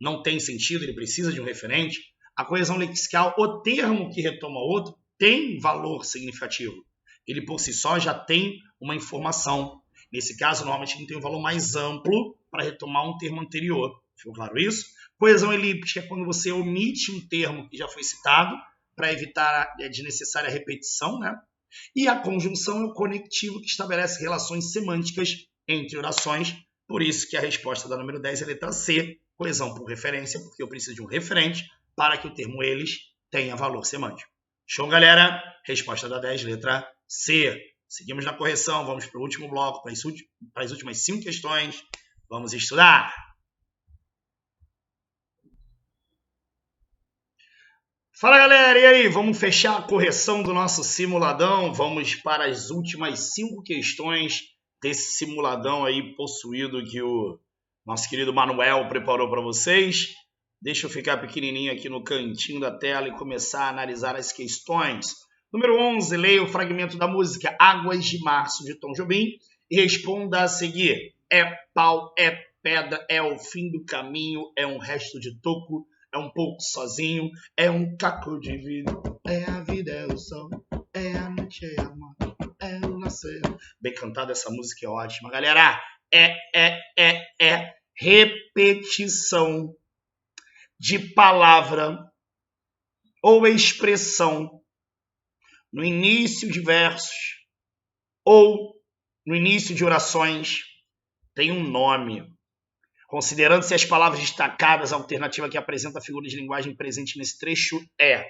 não tem sentido, ele precisa de um referente, a coesão lexical, o termo que retoma outro, tem valor significativo. Ele por si só já tem uma informação. Nesse caso, normalmente ele tem um valor mais amplo para retomar um termo anterior. Ficou claro isso? Coesão elíptica é quando você omite um termo que já foi citado para evitar a desnecessária repetição, né? E a conjunção é o conectivo que estabelece relações semânticas entre orações. Por isso que a resposta da número 10 é a letra C, coesão por referência, porque eu preciso de um referente para que o termo eles tenha valor semântico. Show, galera? Resposta da 10, letra C. Seguimos na correção, vamos para o último bloco, para as últimas 5 questões. Vamos estudar. Fala, galera, e aí? Vamos fechar a correção do nosso simuladão. Vamos para as últimas 5 questões desse simuladão aí possuído que o nosso querido Manuel preparou para vocês. Deixa eu ficar pequenininho aqui no cantinho da tela e começar a analisar as questões. Número 11, leia o fragmento da música Águas de Março, de Tom Jobim, e responda a seguir. É pau, é pedra, é o fim do caminho, é um resto de toco, é um pouco sozinho, é um caco de vidro, é a vida, é o sol, é a noite, é a morte, é o nascer. Bem cantada, essa música é ótima. Galera, repetição de palavra ou expressão no início de versos ou no início de orações tem um nome. Considerando-se as palavras destacadas, a alternativa que apresenta a figura de linguagem presente nesse trecho é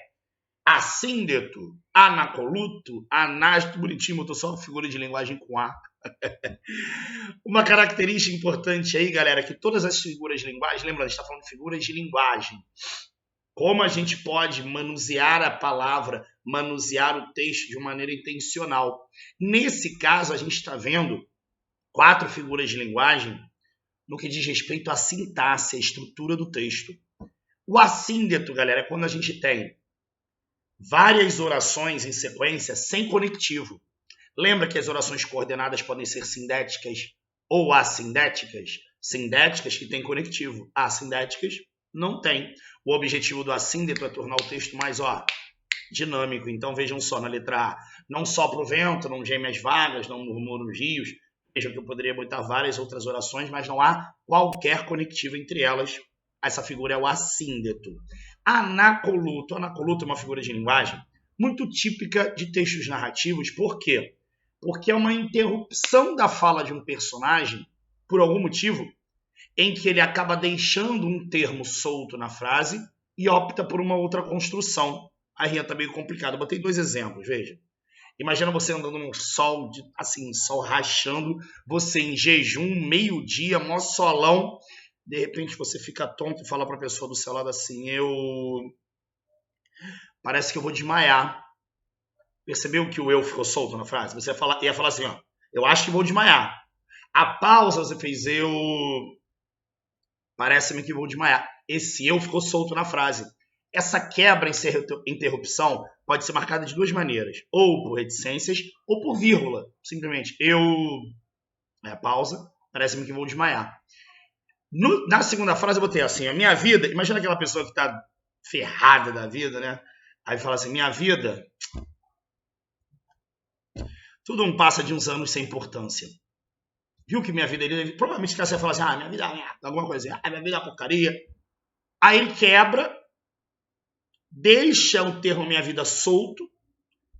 assíndeto, anacoluto, anágito, bonitinho, botou só figura de linguagem com A. Uma característica importante aí, galera, que todas as figuras de linguagem, lembra, a gente está falando de figuras de linguagem. Como a gente pode manusear a palavra, manusear o texto de uma maneira intencional. Nesse caso, a gente está vendo 4 figuras de linguagem no que diz respeito à sintaxe, à estrutura do texto. O assíndeto, galera, é quando a gente tem várias orações em sequência sem conectivo. Lembra que as orações coordenadas podem ser sindéticas ou assindéticas? Sindéticas que têm conectivo, assindéticas não tem. O objetivo do assíndeto é tornar o texto mais dinâmico. Então vejam só, na letra A, não sopra o vento, não geme as vagas, não murmuram os rios. Vejam que eu poderia botar várias outras orações, mas não há qualquer conectivo entre elas. Essa figura é o assíndeto. Anacoluto. Anacoluto é uma figura de linguagem muito típica de textos narrativos. Por quê? Porque é uma interrupção da fala de um personagem, por algum motivo, em que ele acaba deixando um termo solto na frase e opta por uma outra construção. Aí está meio complicado. Eu botei 2 exemplos, veja. Imagina você andando num sol, sol rachando, você em jejum, meio-dia, mó solão, de repente você fica tonto e fala para a pessoa do seu lado assim, parece que eu vou desmaiar. Percebeu que o eu ficou solto na frase? Você ia falar assim, eu acho que vou desmaiar. A pausa você fez parece-me que vou desmaiar. Esse eu ficou solto na frase. Essa quebra em interrupção pode ser marcada de 2 maneiras. Ou por reticências, ou por vírgula. Simplesmente, pausa, parece-me que vou desmaiar. Na segunda frase eu botei assim, a minha vida... Imagina aquela pessoa que está ferrada da vida, né? Aí fala assim, minha vida... Tudo não passa de uns anos sem importância. Viu que minha vida... Provavelmente você vai falar assim, minha vida é merda, alguma coisa assim. Minha vida é porcaria. Aí ele quebra... Deixa o termo minha vida solto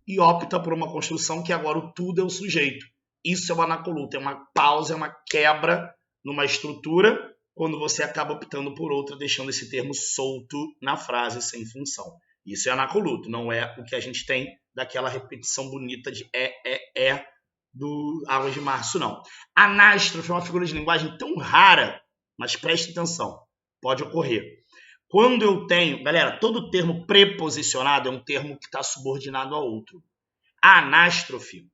e opta por uma construção que agora o tudo é o sujeito. Isso é o anacoluto, é uma pausa, é uma quebra numa estrutura quando você acaba optando por outra, deixando esse termo solto na frase sem função. Isso é anacoluto, não é o que a gente tem daquela repetição bonita de do Águas de Março, não. Anástrofe é uma figura de linguagem tão rara, mas preste atenção, pode ocorrer. Quando eu tenho... Galera, todo termo preposicionado é um termo que está subordinado a outro. A anástrofe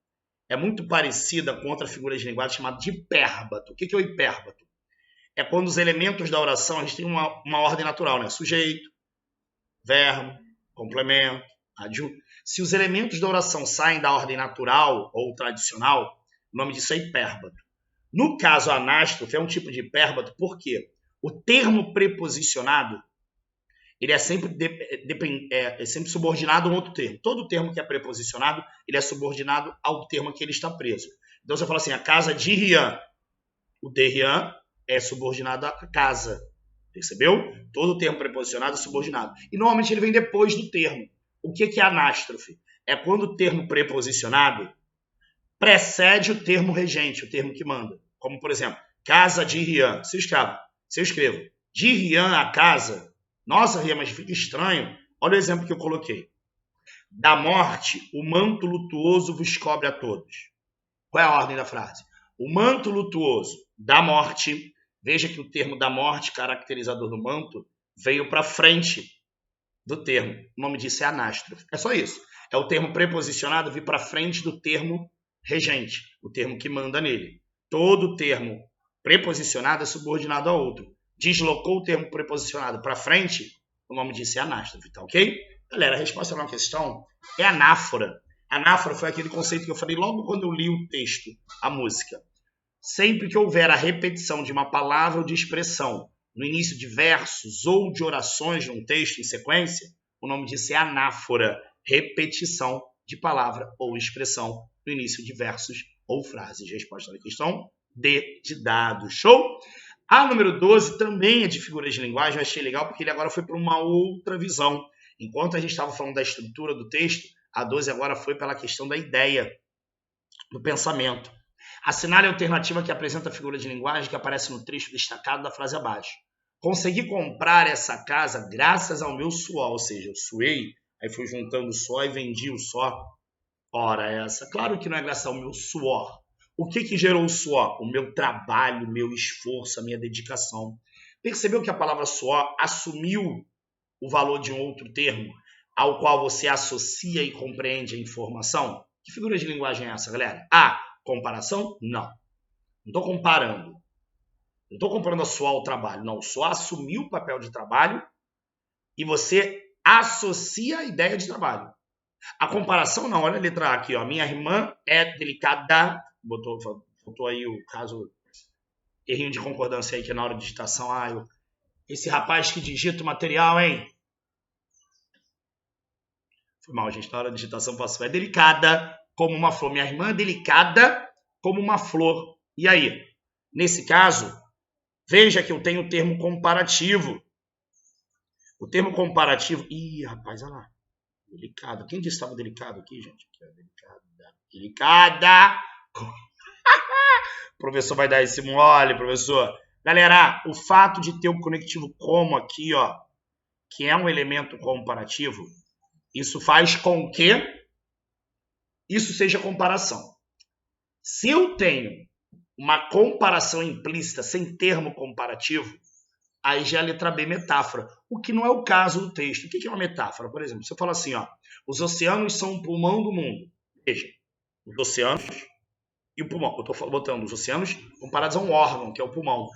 é muito parecida com outra figura de linguagem chamada de hipérbato. O que é o hipérbato? É quando os elementos da oração, a gente tem uma ordem natural, né? Sujeito, verbo, complemento, adjunto. Se os elementos da oração saem da ordem natural ou tradicional, o nome disso é hipérbato. No caso, a anástrofe é um tipo de hipérbato porque o termo preposicionado ele é sempre subordinado a um outro termo. Todo termo que é preposicionado, ele é subordinado ao termo que ele está preso. Então, você fala assim, a casa de Rian. O de Rian é subordinado à casa. Percebeu? Todo termo preposicionado é subordinado. E, normalmente, ele vem depois do termo. O que é anástrofe? É quando o termo preposicionado precede o termo regente, o termo que manda. Como, por exemplo, casa de Rian. Se eu escrevo de Rian a casa... Nossa, Rian, mas fica estranho. Olha o exemplo que eu coloquei. Da morte, o manto lutuoso vos cobre a todos. Qual é a ordem da frase? O manto lutuoso da morte. Veja que o termo da morte, caracterizador do manto, veio para frente do termo. O nome disso é anástrofe. É só isso. É o termo preposicionado vir para frente do termo regente, o termo que manda nele. Todo termo preposicionado é subordinado a outro. Deslocou o termo preposicionado para frente, o nome disso é anástrofe, tá ok? Galera, a resposta a uma questão é anáfora. Anáfora foi aquele conceito que eu falei logo quando eu li o texto, a música. Sempre que houver a repetição de uma palavra ou de expressão no início de versos ou de orações num texto em sequência, o nome disso é anáfora, repetição de palavra ou expressão no início de versos ou frases. Resposta da questão D de dado. Show? A número 12 também é de figuras de linguagem, eu achei legal porque ele agora foi para uma outra visão. Enquanto a gente estava falando da estrutura do texto, a 12 agora foi pela questão da ideia, do pensamento. Assinale a alternativa que apresenta a figura de linguagem que aparece no trecho destacado da frase abaixo. Consegui comprar essa casa graças ao meu suor, ou seja, eu suei, aí fui juntando o suor e vendi o suor. Ora essa, claro que não é graças ao meu suor. O que gerou o suor? O meu trabalho, o meu esforço, a minha dedicação. Percebeu que a palavra suor assumiu o valor de um outro termo ao qual você associa e compreende a informação? Que figura de linguagem é essa, galera? A, comparação? Não. Não estou comparando. Não estou comparando a suor ao trabalho. Não, o suor assumiu o papel de trabalho e você associa a ideia de trabalho. A comparação não, olha a letra A aqui, ó. Minha irmã é delicada... Botou aí o caso, errinho de concordância aí, que é na hora de digitação. Esse rapaz que digita o material, hein? Foi mal, gente, na hora de digitação passou. É delicada como uma flor. Minha irmã é delicada como uma flor. E aí? Nesse caso, veja que eu tenho o termo comparativo. O termo comparativo... Ih, rapaz, olha lá. Delicada. Quem disse que estava delicado aqui, gente? Delicada. O professor vai dar esse mole, professor. Galera, o fato de ter o conectivo como aqui, ó, que é um elemento comparativo, isso faz com que isso seja comparação. Se eu tenho uma comparação implícita sem termo comparativo, aí já é a letra B, metáfora. O que não é o caso do texto. O que é uma metáfora? Por exemplo, se eu falo assim, ó, os oceanos são o pulmão do mundo. Veja, os oceanos e o pulmão. Eu estou botando os oceanos comparados a um órgão, que é o pulmão.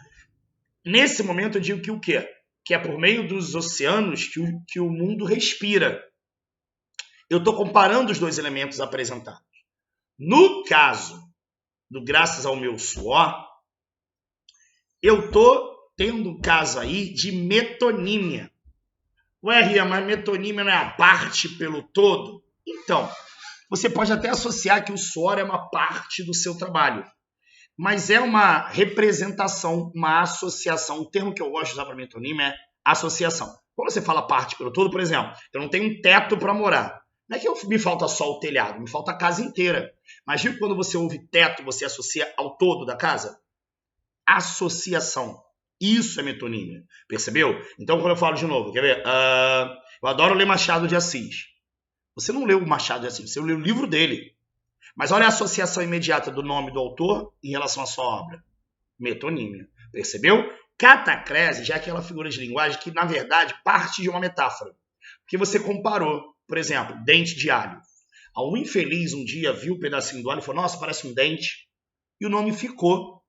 Nesse momento eu digo que o quê? Que é por meio dos oceanos que o mundo respira. Eu estou comparando os dois elementos apresentados. No caso do graças ao meu suor, eu estou tendo um caso aí de metonímia. Ué, Rian, mas metonímia não é a parte pelo todo? Então, você pode até associar que o suor é uma parte do seu trabalho, mas é uma representação, uma associação. O termo que eu gosto de usar para metonímia é associação. Quando você fala parte pelo todo, por exemplo, eu não tenho um teto para morar. Não é que me falta só o telhado, me falta a casa inteira. Mas viu que quando você ouve teto, você associa ao todo da casa? Associação. Isso é metonímia. Percebeu? Então, quando eu falo de novo, quer ver? Eu adoro ler Machado de Assis. Você não leu o Machado de Assis, você leu o livro dele. Mas olha a associação imediata do nome do autor em relação à sua obra. Metonímia. Percebeu? Catacrese já é aquela figura de linguagem que, na verdade, parte de uma metáfora. Porque você comparou, por exemplo, dente de alho. Um infeliz um dia viu um pedacinho do alho e falou, nossa, parece um dente. E o nome ficou.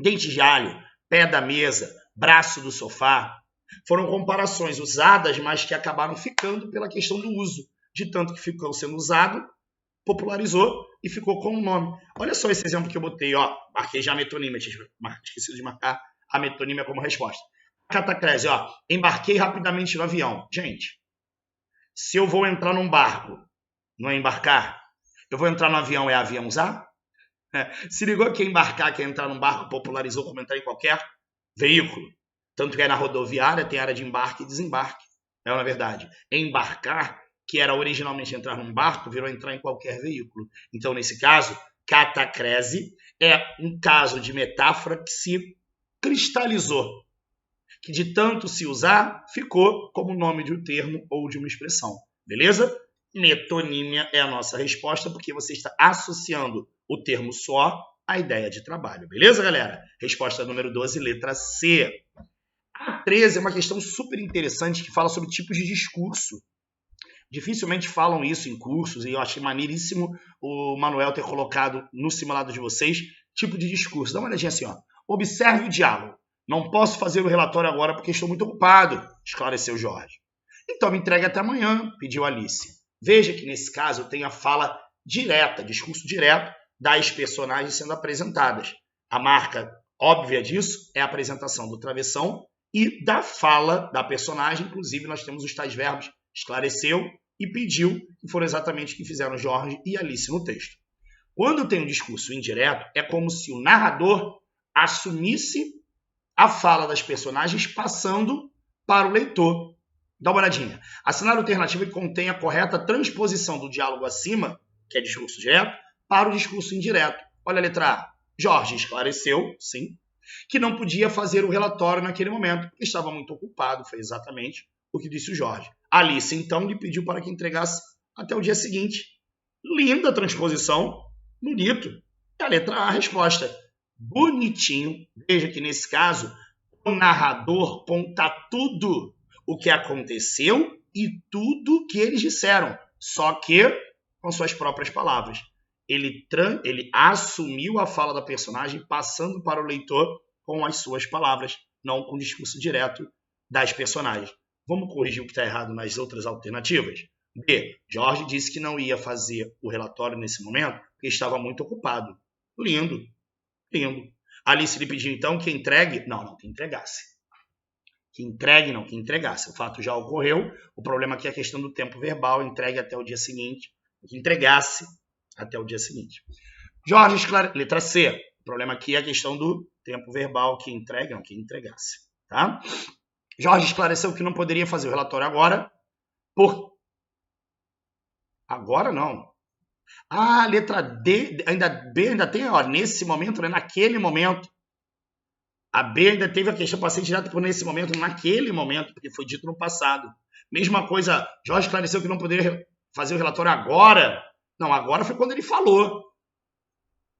Dente de alho, pé da mesa, braço do sofá. Foram comparações usadas, mas que acabaram ficando pela questão do uso. De tanto que ficou sendo usado, popularizou e ficou com o nome. Olha só esse exemplo que eu botei, ó. Marquei já a metonímia, esqueci de marcar a metonímia como resposta. Catacrese, ó. Embarquei rapidamente no avião. Gente, se eu vou entrar num barco, não é embarcar? Eu vou entrar no avião, é avião usar? Se ligou que embarcar, que é entrar num barco, popularizou como entrar em qualquer veículo. Tanto que é na rodoviária, tem área de embarque e desembarque. É na verdade. Embarcar, que era originalmente entrar num barco, virou entrar em qualquer veículo. Então, nesse caso, catacrese é um caso de metáfora que se cristalizou, que de tanto se usar, ficou como nome de um termo ou de uma expressão. Beleza? Metonímia é a nossa resposta, porque você está associando o termo só à ideia de trabalho. Beleza, galera? Resposta número 12, letra C. A 13 é uma questão super interessante que fala sobre tipos de discurso. Dificilmente falam isso em cursos e eu achei maneiríssimo o Manuel ter colocado no simulado de vocês tipo de discurso. Dá uma olhadinha assim, ó. Observe o diálogo. Não posso fazer o relatório agora porque estou muito ocupado, esclareceu Jorge. Então me entregue até amanhã, pediu Alice. Veja que nesse caso tem a fala direta, discurso direto das personagens sendo apresentadas. A marca óbvia disso é a apresentação do travessão e da fala da personagem. Inclusive nós temos os tais verbos esclareceu e pediu, que foram exatamente o que fizeram Jorge e Alice no texto. Quando tem um discurso indireto, é como se o narrador assumisse a fala das personagens passando para o leitor. Dá uma olhadinha. A cenário alternativa que contém a correta transposição do diálogo acima, que é discurso direto, para o discurso indireto. Olha a letra A. Jorge esclareceu, sim, que não podia fazer o relatório naquele momento, porque estava muito ocupado, foi exatamente o que disse o Jorge. Alice, então, lhe pediu para que entregasse até o dia seguinte. Linda transposição, bonito. E a letra A, a resposta. Bonitinho. Veja que, nesse caso, o narrador conta tudo o que aconteceu e tudo que eles disseram, só que com suas próprias palavras. Ele assumiu a fala da personagem, passando para o leitor com as suas palavras, não com o discurso direto das personagens. Vamos corrigir o que está errado nas outras alternativas? B. Jorge disse que não ia fazer o relatório nesse momento porque estava muito ocupado. Lindo, lindo. Alice lhe pediu então que entregue... Não, que entregasse. Que entregue, não, que entregasse. O fato já ocorreu. O problema aqui é a questão do tempo verbal, entregue até o dia seguinte. Que entregasse até o dia seguinte. Jorge esclareceu. Letra C. O problema aqui é a questão do tempo verbal, que entregue, não, que entregasse. Tá? Jorge esclareceu que não poderia fazer o relatório agora, Agora não. Ah, letra D, B ainda tem, ó, nesse momento, né, naquele momento. A B ainda teve a questão para ser direta por nesse momento, naquele momento, porque foi dito no passado. Mesma coisa, Jorge esclareceu que não poderia fazer o relatório agora. Não, agora foi quando ele falou.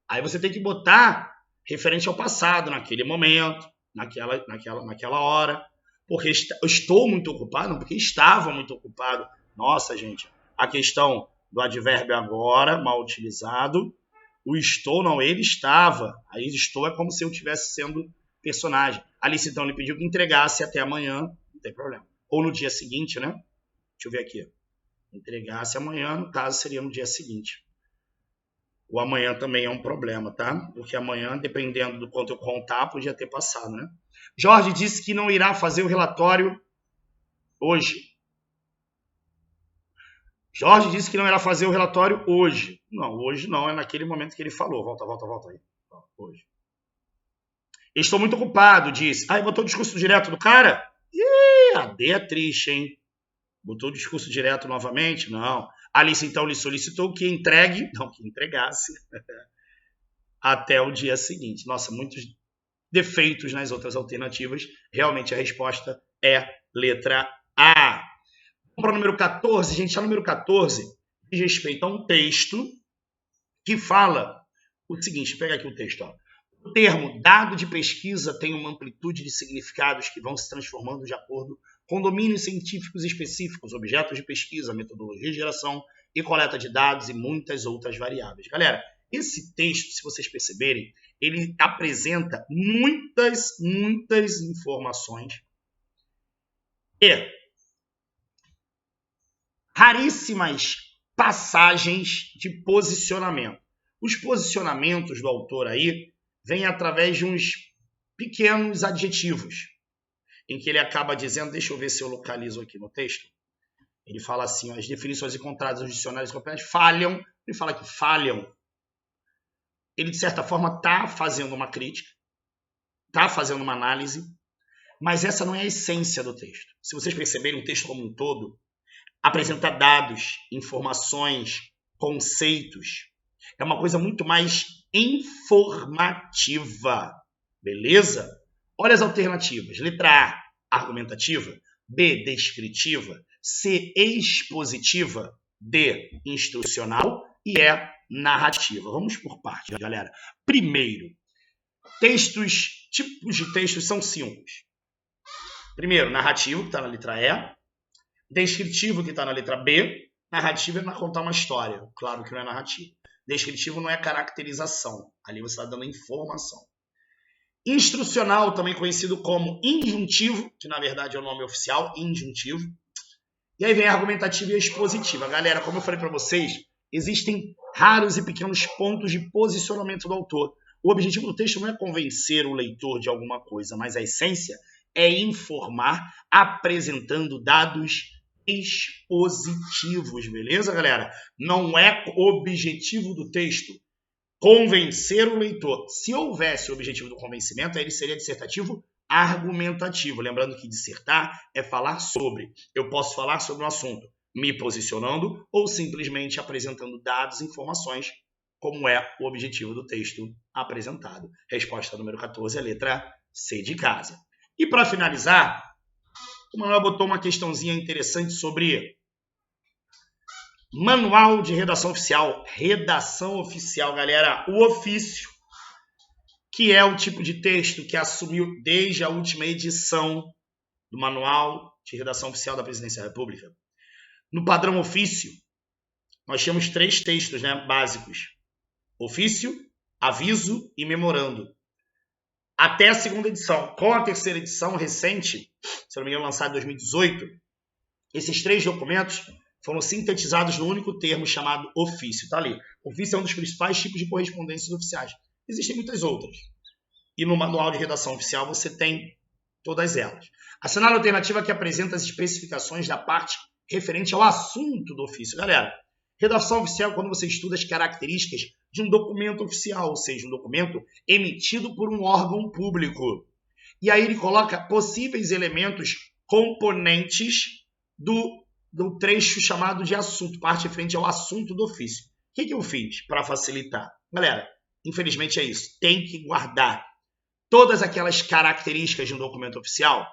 Aí você tem que botar referente ao passado, naquele momento, naquela hora. Porque estou muito ocupado, não, porque estava muito ocupado. Nossa, gente, a questão do advérbio agora, mal utilizado, o estou, não, ele estava. Aí estou é como se eu estivesse sendo personagem. Alice, então, lhe pediu que entregasse até amanhã, não tem problema. Ou no dia seguinte, né? Deixa eu ver aqui. Entregasse amanhã, no caso, seria no dia seguinte. O amanhã também é um problema, tá? Porque amanhã, dependendo do quanto eu contar, podia ter passado, né? Jorge disse que não irá fazer o relatório hoje. Jorge disse que não irá fazer o relatório hoje. Não, hoje não, é naquele momento que ele falou. Volta aí. Hoje. Estou muito ocupado, disse. Ah, botou o discurso direto do cara? Ih, a D é triste, hein? Botou o discurso direto novamente? Não. Alice, então, lhe solicitou que entregue, não, que entregasse, até o dia seguinte. Nossa, muitos defeitos nas outras alternativas. Realmente a resposta é letra A. Para o número 14, gente, o número 14 diz respeito a um texto que fala o seguinte, pega aqui o texto, ó. O termo dado de pesquisa tem uma amplitude de significados que vão se transformando de acordo com domínios científicos específicos, objetos de pesquisa, metodologia de geração e coleta de dados e muitas outras variáveis. Galera, esse texto, se vocês perceberem, ele apresenta muitas informações e raríssimas passagens de posicionamento. Os posicionamentos do autor aí vêm através de uns pequenos adjetivos, em que ele acaba dizendo, deixa eu ver se eu localizo aqui no texto, ele fala assim, ó, as definições encontradas nos dicionários completos falham, ele fala que falham. Ele, de certa forma, está fazendo uma crítica, está fazendo uma análise, mas essa não é a essência do texto. Se vocês perceberem, o texto como um todo apresenta dados, informações, conceitos. É uma coisa muito mais informativa, beleza? Olha as alternativas. Letra A, argumentativa. B, descritiva. C, expositiva. D, instrucional. E E, narrativa. Vamos por partes, galera. Primeiro, tipos de textos são 5. Primeiro, narrativo, que está na letra E. Descritivo, que está na letra B. Narrativa é para contar uma história. Claro que não é narrativa. Descritivo não é caracterização. Ali você está dando informação. Instrucional, também conhecido como injuntivo, que na verdade é o nome oficial, injuntivo. E aí vem a argumentativa e a expositiva. Galera, como eu falei para vocês, existem raros e pequenos pontos de posicionamento do autor. O objetivo do texto não é convencer o leitor de alguma coisa, mas a essência é informar, apresentando dados expositivos, beleza, galera? Não é objetivo do texto convencer o leitor. Se houvesse o objetivo do convencimento, aí ele seria dissertativo argumentativo. Lembrando que dissertar é falar sobre. Eu posso falar sobre um assunto me posicionando ou simplesmente apresentando dados e informações, como é o objetivo do texto apresentado. Resposta número 14, a letra C de casa. E para finalizar, o Manuel botou uma questãozinha interessante sobre manual de redação oficial. Redação oficial, galera. O ofício, que é o tipo de texto que assumiu desde a última edição do Manual de Redação Oficial da Presidência da República. No padrão ofício, nós tínhamos 3 textos, né, básicos. Ofício, aviso e memorando. Até a segunda edição. Com a terceira edição recente, se não me engano, lançada em 2018, esses 3 documentos foram sintetizados no único termo chamado ofício. Está ali. Ofício é um dos principais tipos de correspondências oficiais. Existem muitas outras. E no manual de redação oficial você tem todas elas. A cenário alternativa que apresenta as especificações da parte referente ao assunto do ofício. Galera, redação oficial é quando você estuda as características de um documento oficial, ou seja, um documento emitido por um órgão público. E aí ele coloca possíveis elementos componentes do trecho chamado de assunto, parte referente ao assunto do ofício. O que eu fiz para facilitar? Galera, infelizmente é isso. Tem que guardar todas aquelas características de um documento oficial,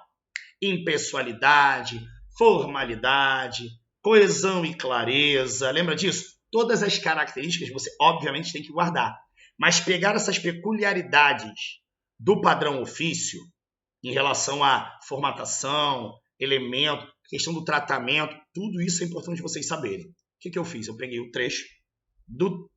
impessoalidade, formalidade, coesão e clareza. Lembra disso? Todas as características você, obviamente, tem que guardar. Mas pegar essas peculiaridades do padrão ofício em relação à formatação, elemento, questão do tratamento, tudo isso é importante vocês saberem. O que eu fiz? Eu peguei o trecho do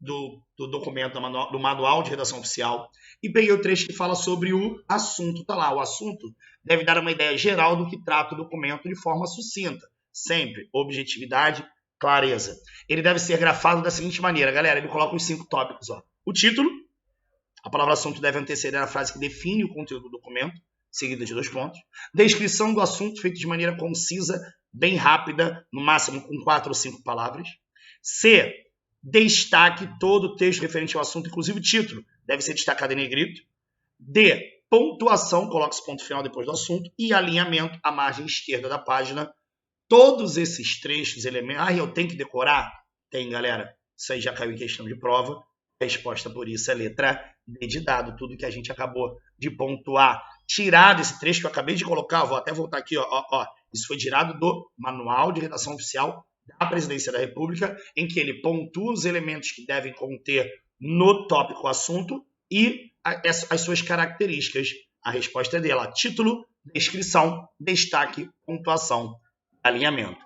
documento, do manual de redação oficial e peguei o trecho que fala sobre o assunto. Tá lá, o assunto deve dar uma ideia geral do que trata o documento de forma sucinta. Sempre objetividade, clareza. Ele deve ser grafado da seguinte maneira, galera, ele coloca os 5 tópicos. Ó. O título, a palavra assunto deve anteceder a frase que define o conteúdo do documento, seguida de 2 pontos. Descrição do assunto feita de maneira concisa, bem rápida, no máximo com 4 ou 5 palavras. C, destaque todo o texto referente ao assunto, inclusive o título, deve ser destacado em negrito. D, pontuação, coloca-se ponto final depois do assunto. E alinhamento à margem esquerda da página. Todos esses trechos, elementos... Ah, eu tenho que decorar? Tem, galera. Isso aí já caiu em questão de prova. A resposta por isso é letra D de dado. Tudo que a gente acabou de pontuar tirado esse trecho que eu acabei de colocar, vou até voltar aqui, isso foi tirado do Manual de Redação Oficial da Presidência da República, em que ele pontua os elementos que devem conter no tópico assunto e as suas características. A resposta é dela: título, descrição, destaque, pontuação, alinhamento.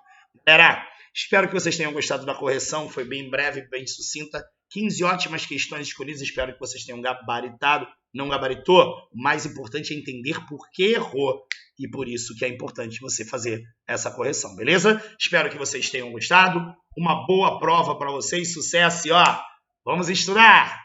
Galera, espero que vocês tenham gostado da correção, foi bem breve, bem sucinta. 15 ótimas questões escolhidas, espero que vocês tenham gabaritado. Não gabaritou? O mais importante é entender por que errou e por isso que é importante você fazer essa correção, beleza? Espero que vocês tenham gostado. Uma boa prova para vocês, sucesso e vamos estudar!